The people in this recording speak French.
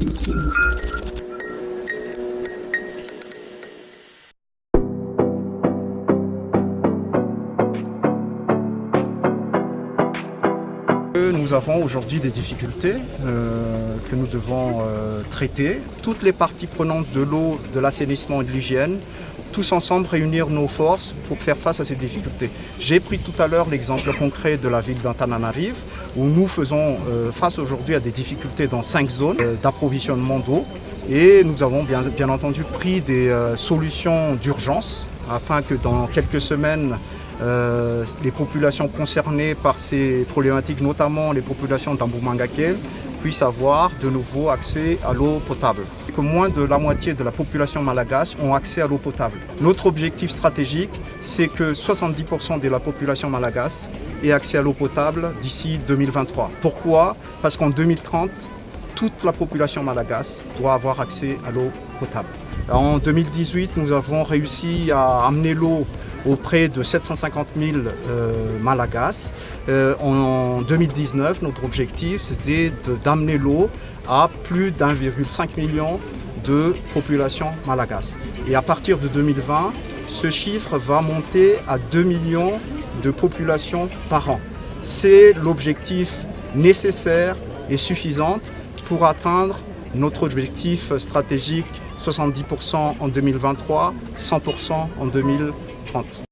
Nous avons aujourd'hui des difficultés que nous devons traiter. Toutes les parties prenantes de l'eau, de l'assainissement et de l'hygiène, tous ensemble réunir nos forces pour faire face à ces difficultés. J'ai pris tout à l'heure l'exemple concret de la ville d'Antananarive où nous faisons face aujourd'hui à des difficultés dans 5 zones d'approvisionnement d'eau et nous avons bien entendu pris des solutions d'urgence afin que dans quelques semaines les populations concernées par ces problématiques, notamment les populations d'Amboumangakel, puissent avoir de nouveau accès à l'eau potable. Que moins de la moitié de la population malagasy ont accès à l'eau potable. Notre objectif stratégique, c'est que 70% de la population malagasy ait accès à l'eau potable d'ici 2023. Pourquoi? Parce qu'en 2030, toute la population malagasy doit avoir accès à l'eau potable. En 2018, nous avons réussi à amener l'eau auprès de 750 000 Malagasy. En 2019, notre objectif, c'était d'amener l'eau à plus d'1,5 million de population malagasy. Et à partir de 2020, ce chiffre va monter à 2 millions de populations par an. C'est l'objectif nécessaire et suffisant pour atteindre notre objectif stratégique 70% en 2023, 100% en 2030.